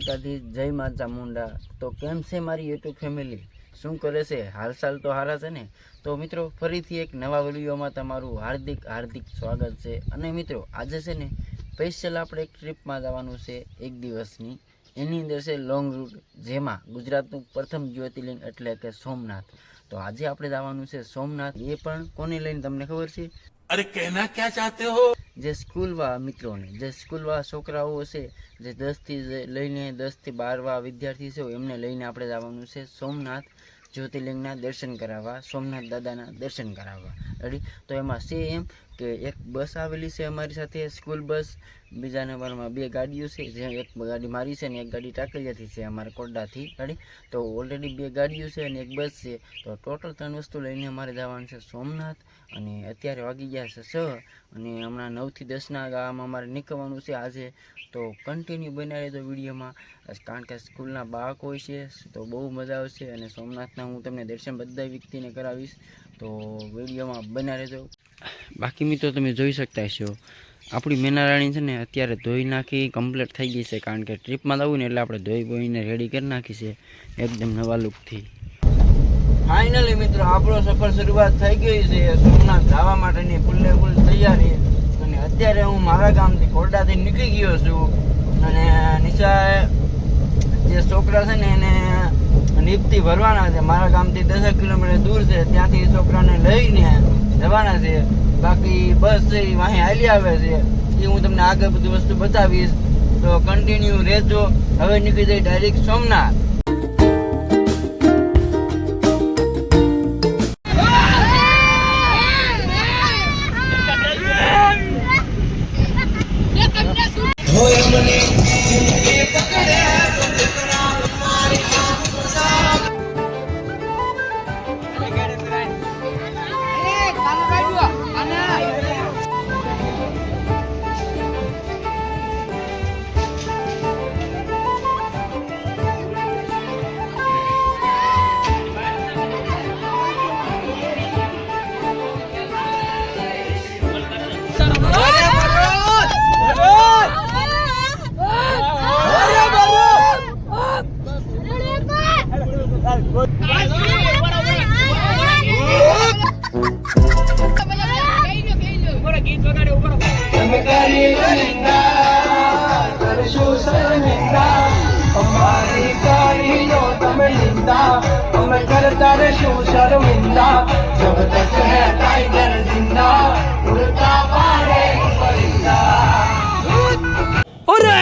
દ્વારકાધીશ, જય મા ચામુંડા। તો કેમ છે મારી યુટ્યુબ ફેમિલી, શું કરે છે? હાલચાલ તો સારા છે ને? તો મિત્રો ફરીથી એક નવા વિડીયોમાં તમારું હાર્દિક સ્વાગત છે। અને મિત્રો આજે છે ને સ્પેશિયલ આપણે એક ટ્રીપમાં જવાનું છે, એક દિવસની। એની અંદર છે લોંગ રૂટ, જેમાં ગુજરાતનું પ્રથમ જ્યોતિર્લિંગ એટલે કે સોમનાથ। તો આજે આપણે જવાનું છે સોમનાથ। એ પણ કોને લઈને તમને ખબર છે? अरे कहना क्या चाहते हो? જે સ્કૂલવાળા મિત્રોને, જે સ્કૂલવાળા છોકરાઓ છે, જે 10 થી લઈને 12 વિદ્યાર્થી છે, એમને લઈને આપણે જવાનું છે સોમનાથ જ્યોતિર્લિંગના દર્શન કરાવવા, સોમનાથ દાદાના દર્શન કરાવવા। રેડી? તો એમાં છે એમ કે એક બસ આવેલી છે અમારી સાથે, સ્કૂલ બસ। બીજા નંબરમાં 2 ગાડીઓ છે, જે એક ગાડી મારી છે ને એક ગાડી ટાકલિયાથી છે, અમારા કોરડાથી। રેડી? તો ઓલરેડી 2 ગાડીઓ છે અને એક બસ છે। તો ટોટલ 3 વસ્તુ લઈને અમારે જવાનું છે સોમનાથ। અને અત્યારે વાગી ગયા છે 6 અને હમણાં 9 થી 10ના ગામમાં અમારે નીકળવાનું છે આજે। તો કન્ટિન્યુ બન્યા રહેજો વિડીયોમાં, કારણ કે સ્કૂલના બાળકો હોય છે તો બહુ મજા આવશે। અને સોમનાથના હું તમને દર્શન બધા વ્યક્તિને કરાવીશ, તો વિડીયોમાં બન્યા રહેજો। બાકી મિત્રો તમે જોઈ શકતા છો આપણી મેનારાણી છે ને અત્યારે ધોઈ નાખી કમ્પ્લીટ થઈ ગઈ છે, કારણ કે ટ્રીપમાં જવું ને એટલે આપણે ધોઈ બોઈને રેડી કરી નાખી છે એકદમ નવા લુકથી। ફાઇનલી મિત્રો આપણો સફર શરૂઆત થઈ ગઈ છે સોમનાથ જવા માટેની ફૂલે ફૂલ તૈયારી। અને અત્યારે હું મારા ગામથી કોરડાથી નીકળી ગયો છું, અને નિશાએ જે છોકરા છે ને એને નીપથી ભરવાના છે। મારા ગામથી 10 કિલોમીટર દૂર છે, ત્યાંથી છોકરાને લઈને જવાના છે। બાકી બસ છે એ વાહી હાલી આવે છે, એ હું તમને આગળ બધી વસ્તુ બતાવીશ, તો કન્ટિન્યુ રહેજો। હવે નીકળી જાય ડાયરેક્ટ સોમનાથ। जब तक है टाइगर जिंदा उड़ता पारे परिंदा। अरे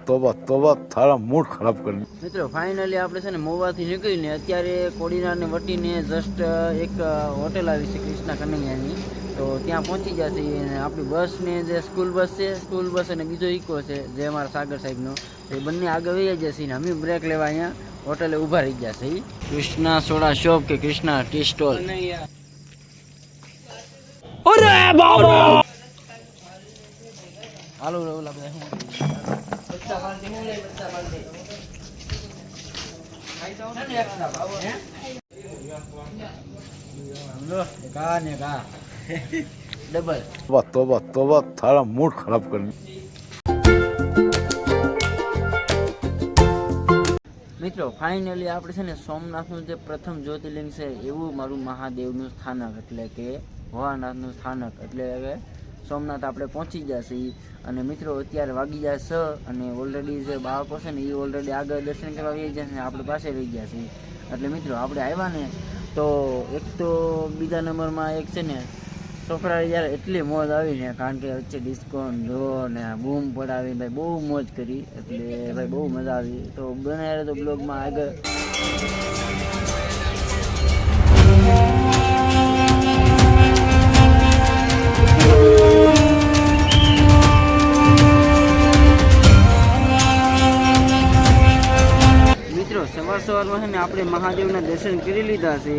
बाबा तोबा थारा मूड खराब कर। મિત્રો ફાઇનલી આપણે છે ને મોવાથી નીકળીને અત્યારે કોડીનારને વટીને જસ્ટ એક હોટેલ આવી છે કૃષ્ણા કનૈયાની, તો ત્યાં પહોંચી જશે। અને આપણી બસને જે સ્કૂલ બસ છે, સ્કૂલ બસ અને બીજો ઇકો છે જે અમારા સાગર સાહેબનો, એ બંને આગળ વહી જશે ને અમે બ્રેક લેવા અહીંયા હોટેલે ઊભા રહી ગયા છે। કૃષ્ણા સોડા શોપ કે કૃષ્ણા ટી સ્ટોલ। अरे बाबा હાલો ઓલા બધા બચ્ચા પાલટી હું લે બચ્ચા પાલટી ખાઈ જાવ ને એકલા બાબો હે લો કા ને કા ડબલ। तोबा थारा मूड खराब कर। મિત્રો ફાઇનલી આપણે છે ને સોમનાથનું જે પ્રથમ જ્યોતિર્લિંગ છે એવું મારું મહાદેવનું સ્થાનક એટલે કે ભોળાનાથનું સ્થાનક એટલે કે સોમનાથ આપણે પહોંચી જશે। અને મિત્રો અત્યારે વાગી જાય 6 અને ઓલરેડી જે બાળકો છે ને એ ઓલરેડી આગળ દર્શન કરવા આવી જશે ને આપણે પાસે રહી ગયા છે। એટલે મિત્રો આપણે આવ્યા ને તો એક તો બીજા નંબરમાં એક છે ને છોકરાએ યાર એટલી મોજ આવી ને, કારણ કે વચ્ચે ડિસ્કો ઢો ને બૂમ પડાવી ભાઈ બહુ મોજ કરી, એટલે ભાઈ બહુ મજા આવી। તો બનાવ્યા તો બ્લોગમાં આગળ સવારમાં છે ને આપણે મહાદેવના દર્શન કરી લીધા છે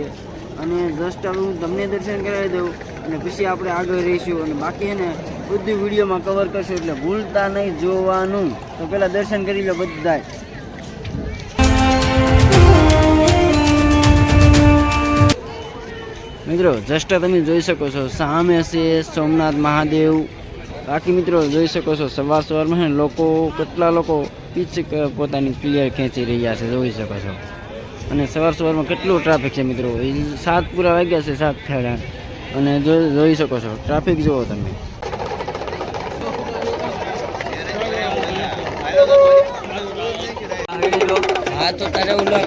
અને જસ્ટ હવે હું તમને દર્શન કરાવી દઉં અને પછી આપણે આગળ રહીશું અને બાકી છે ને બધું વિડીયોમાં કવર કરશું એટલે ભૂલતા નહીં જોવાનું. તો પહેલાં દર્શન કરી લો બધા. મિત્રો જસ્ટ તમે જોઈ શકો છો સામે છે સોમનાથ મહાદેવ. બાકી મિત્રો જોઈ શકો છો સવારમાં છે ને લોકો કેટલા લોકો પીચ પોતાની ક્લિયર ખેંચી રહ્યા છે જોઈ શકો છો. અને સવારમાં કેટલું ટ્રાફિક છે મિત્રો. 7 પૂરા વાગ્યા છે 7 થયા અને જોઈ શકો છો ટ્રાફિક જુઓ તમે. હા તો તારે ઓલો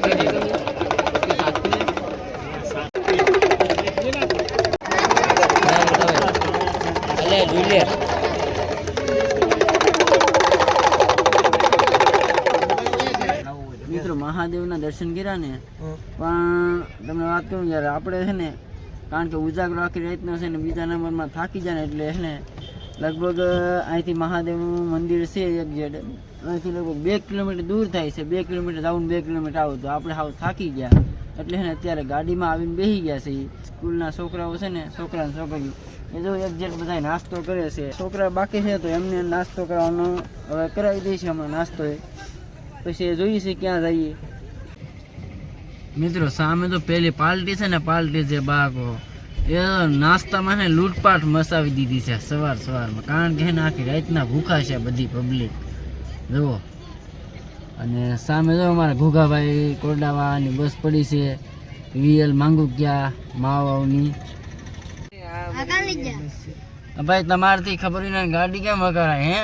મિત્રો મહાદેવના દર્શન કર્યા ને પણ તમને વાત કરું યાર આપણે છે ને કારણ કે ઉજાગરો આખી રાતનો છે ને બીજા નંબરમાં થાકી જાય ને એટલે છે ને લગભગ અહીંથી મહાદેવનું મંદિર છે એક જેડ અહીંથી લગભગ 2 કિલોમીટર દૂર થાય છે. 2 કિલોમીટર જવું 2 કિલોમીટર આવું તો આપણે હાવ થાકી ગયા એટલે છે ને અત્યારે ગાડીમાં આવીને બેસી ગયા છે. સ્કૂલના છોકરાઓ છે ને છોકરા અને છોકરીઓ એ જો એક જેટ બધા નાસ્તો કરે છે. છોકરા બાકી છે તો એમને નાસ્તો કરવાનો હવે કરાવી દઈશું હમણાં નાસ્તો એ પછી જોઈએ છે ક્યાં જઈએ. મિત્રો સામે તો પેલી પાર્ટી છે ને પાર્ટી છે બાકો એ નાસ્તામાં ને લૂંટપાટ મચાવી દીધી છે સવારમાં કારણ કે એને આખી રાતના ભૂખા છે બધી પબ્લિક જુઓ. અને સામે જો અમારા ઘોઘાભાઈ કોરડાવાની બસ પડી છે વીએલ માંગુકિયા માવાઓની. ભાઈ તમારથી ખબર ને ગાડી કેમ વગાડાય હે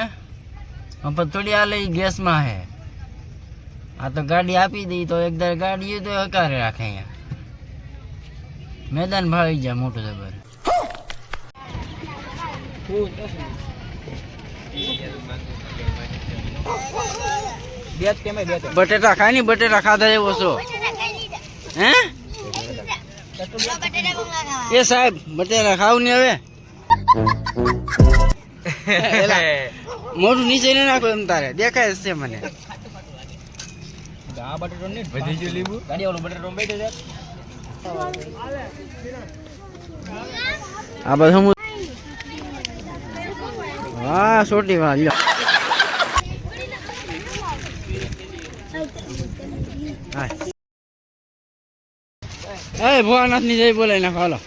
પણ થોડી આ લઈ ગેસમાં હે. આ તો ગાડી આપી દઈ તો એક દર ગાડી તો હકારે રાખે અહીંયા મેદાન ભાળી જાય મોટું જબર. બટેટા ખાય ની બટેટા ખાધા એવો છો હે એ સાહેબ બટેટા ખાવ ને હવે મોઢું નીચે ન નાખો એમ તારે દેખાય છે મને. આ બટેટો ને વધી ગયું લીંબુ ગાડી વાળો બટેટો બેઠો છે આ બધું વાહ છોટી વાહ લ્યો. એ ભોળાનાથ ની જય બોલાય નાખો હાલો.